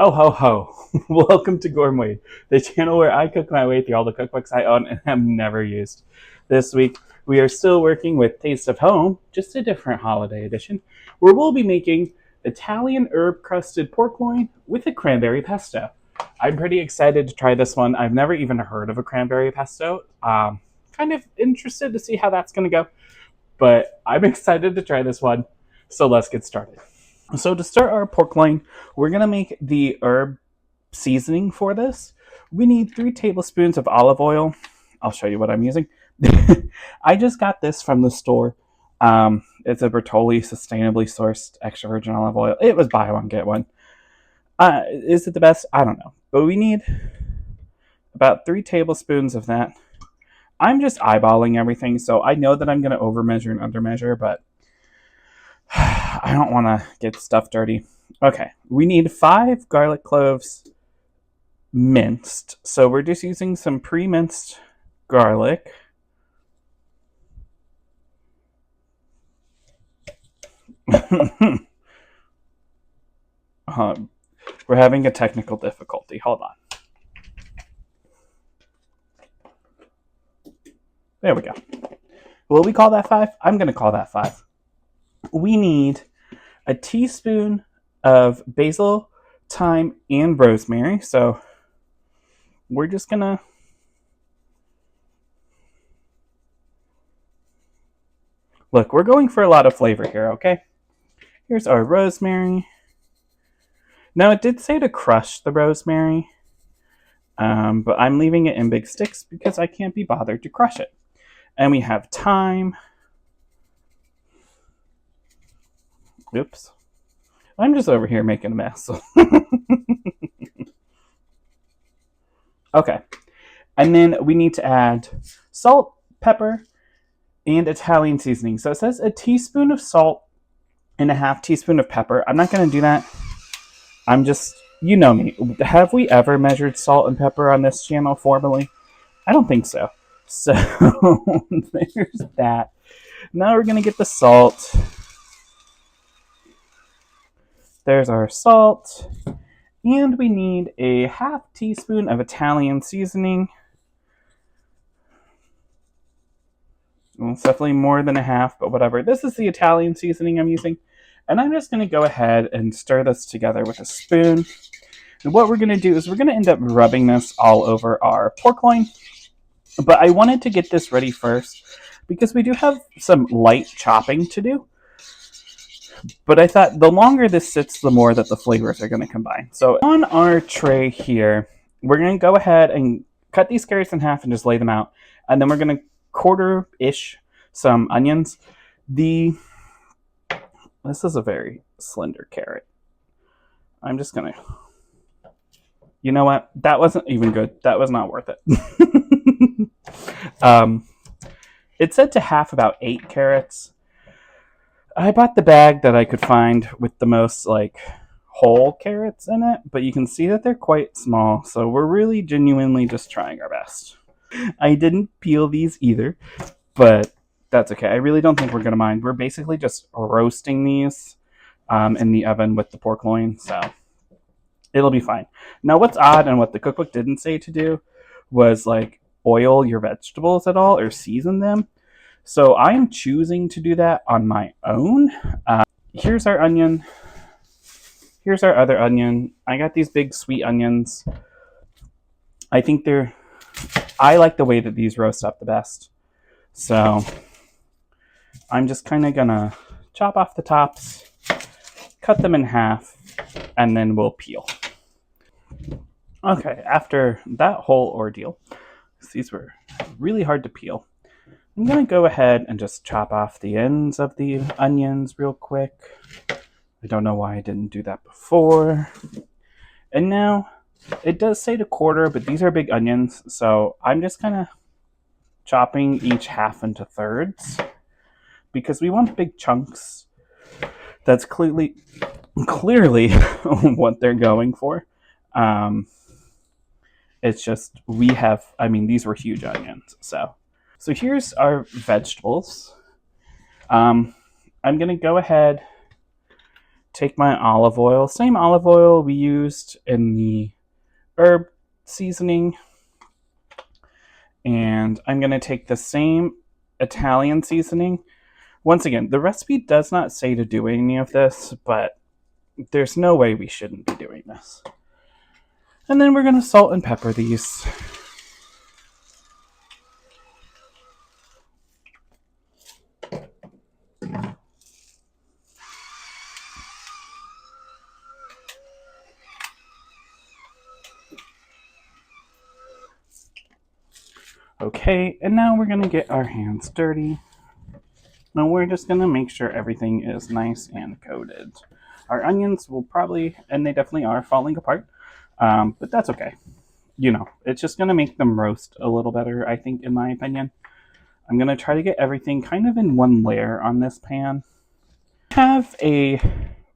Oh ho ho! Welcome to Gourmet, the channel where I cook my way through all the cookbooks I own and have never used. This week, we are still working with Taste of Home, just a different holiday edition, where we'll be making Italian herb crusted pork loin with a cranberry pesto. I'm pretty excited to try this one. I've never even heard of a cranberry pesto. Kind of interested to see how that's going to go, but I'm excited to try this one. So let's get started. So to start our pork loin, we're going to make the herb seasoning for this. We need 3 tablespoons of olive oil. I'll show you what I'm using. I just got this from the store. It's a Bertolli sustainably sourced extra virgin olive oil. It was buy one, get one. Is it the best? I don't know. But we need about 3 tablespoons of that. I'm just eyeballing everything, so I know that I'm going to overmeasure and undermeasure, but I don't want to get stuff dirty. Okay, we need 5 garlic cloves minced. So we're just using some pre-minced garlic. We're having a technical difficulty. Hold on. There we go. Will we call that 5? I'm going to call that 5. We need a teaspoon of basil, thyme, and rosemary. So we're just going to look, we're going for a lot of flavor here, okay? Here's our rosemary. Now, it did say to crush the rosemary, but I'm leaving it in big sticks because I can't be bothered to crush it. And we have thyme. Oops. I'm just over here making a mess. Okay. And then we need to add salt, pepper, and Italian seasoning. So it says a teaspoon of salt and a half teaspoon of pepper. I'm not going to do that. I'm just, you know me. Have we ever measured salt and pepper on this channel formally? I don't think so. So there's that. Now we're going to get the salt. There's our salt. And we need a half teaspoon of Italian seasoning. Well, it's definitely more than a half, but whatever. This is the Italian seasoning I'm using. And I'm just going to go ahead and stir this together with a spoon. And what we're going to do is we're going to end up rubbing this all over our pork loin. But I wanted to get this ready first because we do have some light chopping to do. But I thought the longer this sits, the more that the flavors are going to combine. So on our tray here, we're going to go ahead and cut these carrots in half and just lay them out. And then we're going to quarter-ish some onions. This is a very slender carrot. I'm just going to... You know what? That wasn't even good. That was not worth it. It said to half about 8 carrots. I bought the bag that I could find with the most whole carrots in it, but you can see that they're quite small, so we're really genuinely just trying our best. I didn't peel these either, but that's okay. I really don't think we're going to mind. We're basically just roasting these in the oven with the pork loin, so it'll be fine. Now, what's odd and what the cookbook didn't say to do was oil your vegetables at all or season them. So I'm choosing to do that on my own. Here's our onion. Here's our other onion. I got these big sweet onions. I like the way that these roast up the best. So I'm just kind of gonna chop off the tops, cut them in half, and then we'll peel. Okay, after that whole ordeal, these were really hard to peel. I'm going to go ahead and just chop off the ends of the onions real quick. I don't know why I didn't do that before. And now, it does say to quarter, but these are big onions, so I'm just kind of chopping each half into thirds because we want big chunks. That's clearly what they're going for. It's just, these were huge onions, so... So here's our vegetables. I'm going to go ahead take my olive oil, same olive oil we used in the herb seasoning, and I'm going to take the same Italian seasoning. Once again, the recipe does not say to do any of this, but there's no way we shouldn't be doing this. And then we're going to salt and pepper these. Okay, and now we're going to get our hands dirty. Now we're just going to make sure everything is nice and coated. Our onions will probably, and they definitely are, falling apart, but that's okay. You know, it's just going to make them roast a little better, I think, in my opinion. I'm going to try to get everything kind of in one layer on this pan. I have a,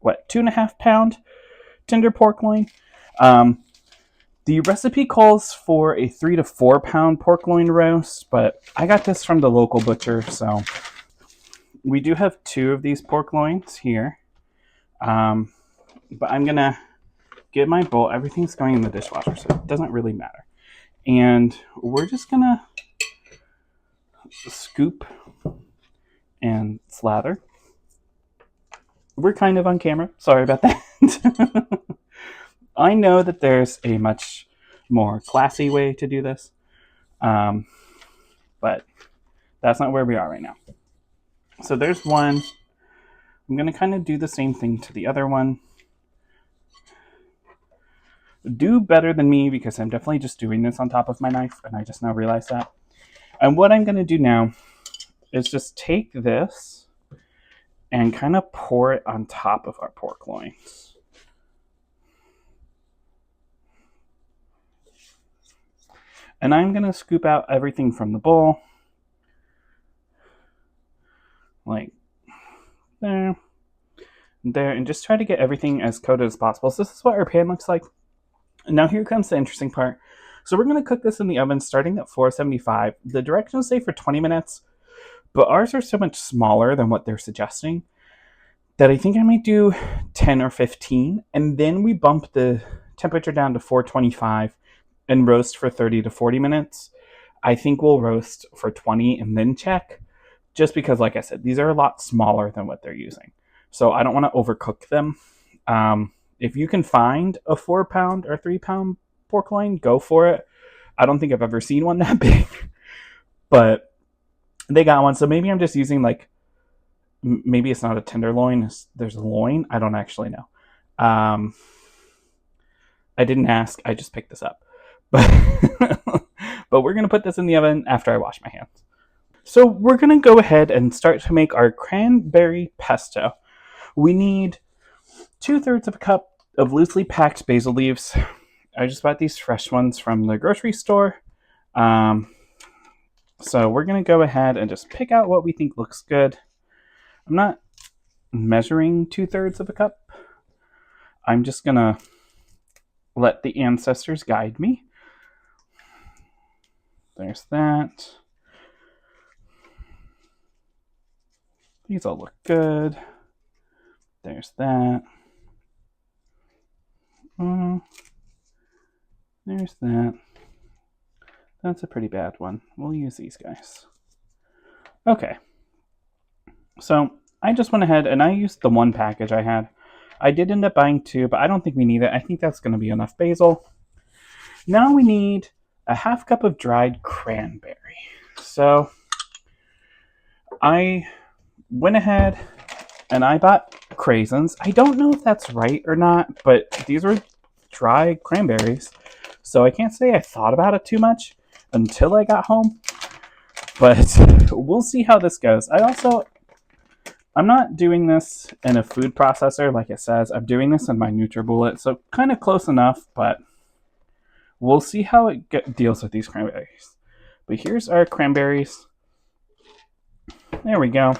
2.5 pound tender pork loin. The recipe calls for a 3 to 4 pound pork loin roast, but I got this from the local butcher, so we do have 2 of these pork loins here. But I'm going to get my bowl. Everything's going in the dishwasher, so it doesn't really matter. And we're just going to scoop and slather. We're kind of on camera. Sorry about that. I know that there's a much more classy way to do this, but that's not where we are right now. So there's one. I'm going to kind of do the same thing to the other one. Do better than me, because I'm definitely just doing this on top of my knife, and I just now realized that. And what I'm going to do now is just take this and kind of pour it on top of our pork loins. And I'm going to scoop out everything from the bowl. Like there, there, and just try to get everything as coated as possible. So this is what our pan looks like. Now here comes the interesting part. So we're going to cook this in the oven starting at 475. The directions say for 20 minutes, but ours are so much smaller than what they're suggesting that I think I might do 10 or 15, and then we bump the temperature down to 425 and roast for 30 to 40 minutes. I think we'll roast for 20 and then check, just because, like I said, these are a lot smaller than what they're using. So I don't want to overcook them. If you can find a 4 pound or 3 pound pork loin, go for it. I don't think I've ever seen one that big, but they got one. So maybe I'm just using, like, maybe it's not a tenderloin. There's a loin. I don't actually know. I didn't ask. I just picked this up. But, but we're going to put this in the oven after I wash my hands. So we're going to go ahead and start to make our cranberry pesto. We need 2/3 of a cup of loosely packed basil leaves. I just bought these fresh ones from the grocery store. So we're going to go ahead and just pick out what we think looks good. I'm not measuring 2/3 of a cup. I'm just going to let the ancestors guide me. There's that. These all look good. There's that. There's that. That's a pretty bad one. We'll use these guys. Okay. So I just went ahead and I used the one package I had. I did end up buying 2, but I don't think we need it. I think that's going to be enough basil. Now we need a 1/2 cup of dried cranberry. So I went ahead and I bought craisins. I don't know if that's right or not, but these were dry cranberries. So I can't say I thought about it too much until I got home. But we'll see how this goes. I'm not doing this in a food processor like it says. I'm doing this in my NutriBullet, so kind of close enough, but we'll see how it deals with these cranberries. But here's our cranberries. There we go.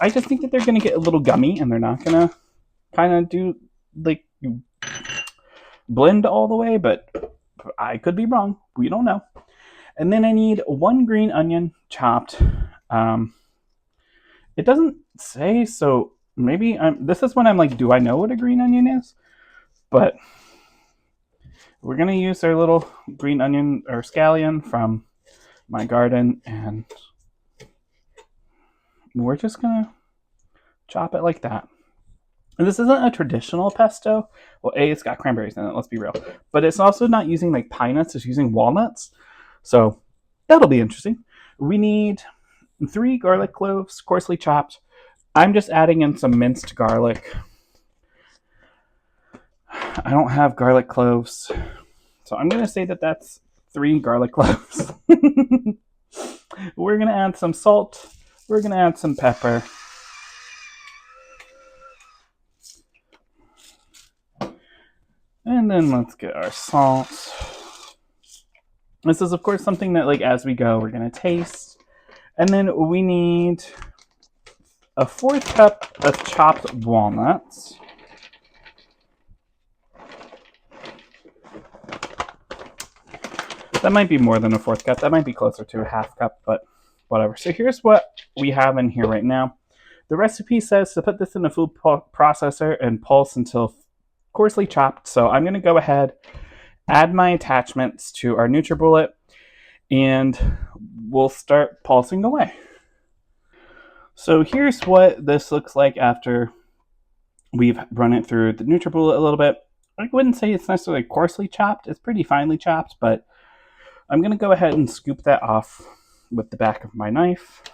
I just think that they're going to get a little gummy, and they're not going to kind of do, like, blend all the way, but I could be wrong. We don't know. And then I need 1 green onion chopped. It doesn't say, so maybe this is when I'm like, do I know what a green onion is? But we're gonna use our little green onion or scallion from my garden, and we're just gonna chop it like that. And this isn't a traditional pesto. Well, A, it's got cranberries in it, let's be real. But it's also not using like pine nuts, it's using walnuts. So that'll be interesting. We need 3 garlic cloves, coarsely chopped. I'm just adding in some minced garlic. I don't have garlic cloves, so I'm going to say that that's 3 garlic cloves. We're going to add some salt. We're going to add some pepper. And then let's get our salt. This is, of course, something that, like, as we go, we're going to taste. And then we need a 1/4 cup of chopped walnuts. That might be more than a 1/4 cup. That might be closer to a 1/2 cup, but whatever. So here's what we have in here right now. The recipe says to put this in a food processor and pulse until coarsely chopped. So I'm going to go ahead, add my attachments to our NutriBullet, and we'll start pulsing away. So here's what this looks like after we've run it through the NutriBullet a little bit. I wouldn't say it's necessarily coarsely chopped. It's pretty finely chopped, but I'm going to go ahead and scoop that off with the back of my knife.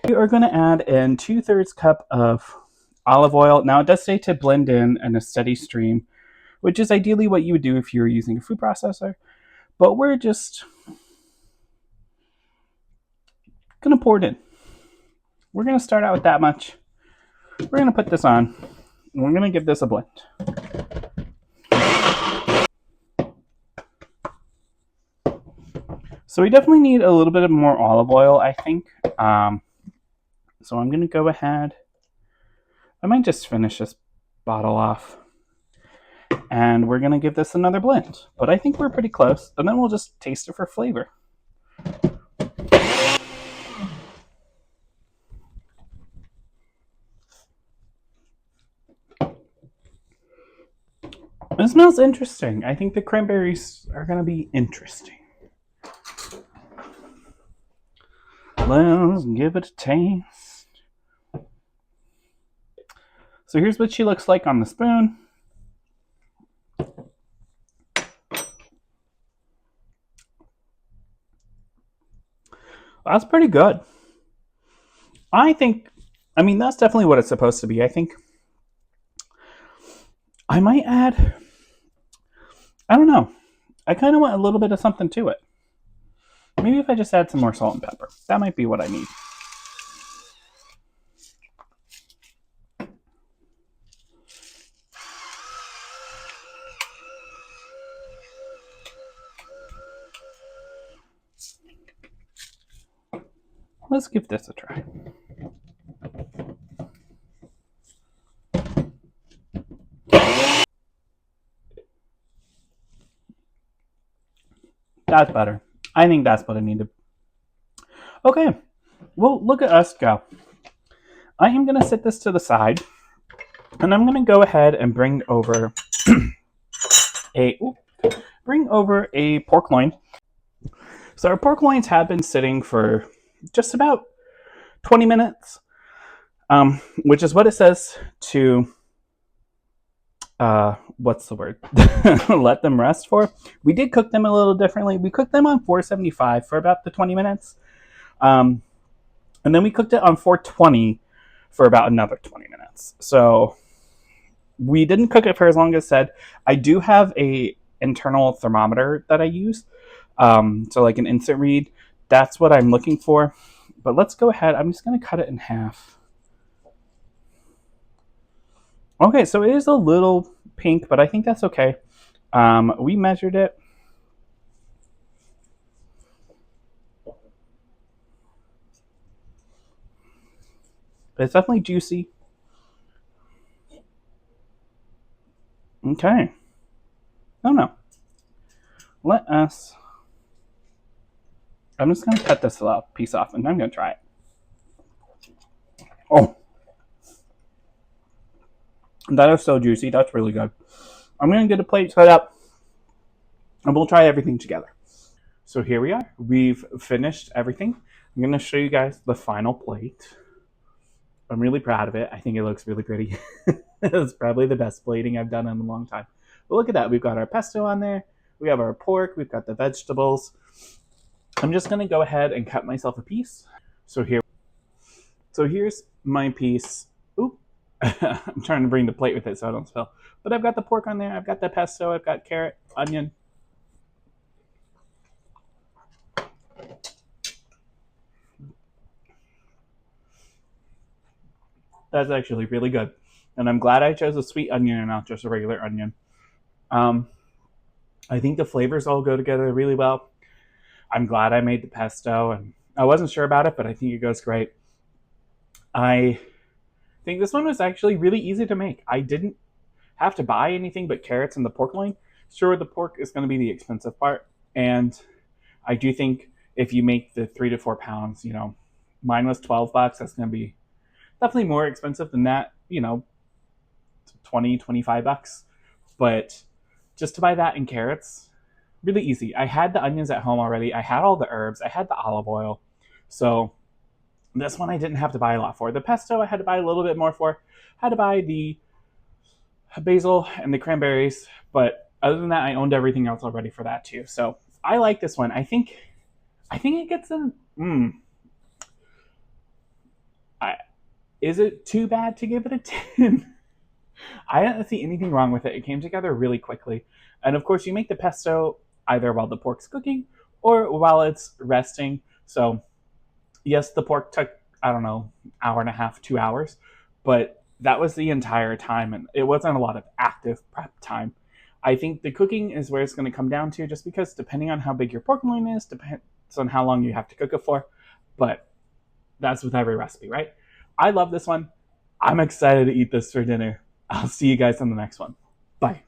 We are going to add in 2/3 cup of olive oil. Now it does say to blend in a steady stream, which is ideally what you would do if you were using a food processor. But we're just going to pour it in. We're going to start out with that much. We're going to put this on, and we're going to give this a blend. So we definitely need a little bit of more olive oil, I think. So I'm going to go ahead. I might just finish this bottle off. And we're going to give this another blend. But I think we're pretty close. And then we'll just taste it for flavor. It smells interesting. I think the cranberries are going to be interesting. Let's give it a taste. So here's what she looks like on the spoon. That's pretty good. I mean, that's definitely what it's supposed to be. I think I might add, I don't know. I kind of want a little bit of something to it. Maybe if I just add some more salt and pepper. That might be what I need. Let's give this a try. That's better. I think that's what I needed. Okay, well, look at us go. I am going to set this to the side, and I'm going to go ahead and bring over a pork loin. So our pork loins have been sitting for just about 20 minutes, which is what it says to what's the word? Let them rest for. We did cook them a little differently. We cooked them on 475 for about the 20 minutes. And then we cooked it on 420 for about another 20 minutes. So we didn't cook it for as long as said. I do have a internal thermometer that I use. So like an instant read. That's what I'm looking for. But let's go ahead. I'm just going to cut it in half. Okay, so it is a little pink, but I think that's okay. We measured it. It's definitely juicy. Okay. I don't know. Let us I'm just gonna cut this little piece off and I'm gonna try it. Oh, that is so juicy. That's really good. I'm gonna get a plate set up and we'll try everything together. So here we are. We've finished everything. I'm gonna show you guys the final plate. I'm really proud of it. I think it looks really pretty. It's probably the best plating I've done in a long time. But look at that. We've got our pesto on there. We have our pork. We've got the vegetables. I'm just going to go ahead and cut myself a piece. So here's my piece. Oop. I'm trying to bring the plate with it so I don't spill. But I've got the pork on there. I've got the pesto. I've got carrot, onion. That's actually really good. And I'm glad I chose a sweet onion and not just a regular onion. Um, I think the flavors all go together really well. I'm glad I made the pesto, and I wasn't sure about it, but I think it goes great. I think this one was actually really easy to make. I didn't have to buy anything but carrots and the pork loin. Sure, the pork is going to be the expensive part, and I do think if you make the 3 to 4 pounds, mine was $12. That's going to be definitely more expensive than that. 20, $25. But just to buy that and carrots, really easy. I had the onions at home already. I had all the herbs. I had the olive oil. So this one I didn't have to buy a lot for. The pesto I had to buy a little bit more for. I had to buy the basil and the cranberries, but other than that, I owned everything else already for that too. So I like this one. I think it gets in. Is it too bad to give it a 10? I didn't see anything wrong with it. It came together really quickly. And of course, you make the pesto either while the pork's cooking or while it's resting. So, yes, the pork took, I don't know, hour and a half, 2 hours, but that was the entire time. And it wasn't a lot of active prep time. I think the cooking is where it's going to come down to, just because depending on how big your pork loin is, depends on how long you have to cook it for. But that's with every recipe, right? I love this one. I'm excited to eat this for dinner. I'll see you guys on the next one. Bye.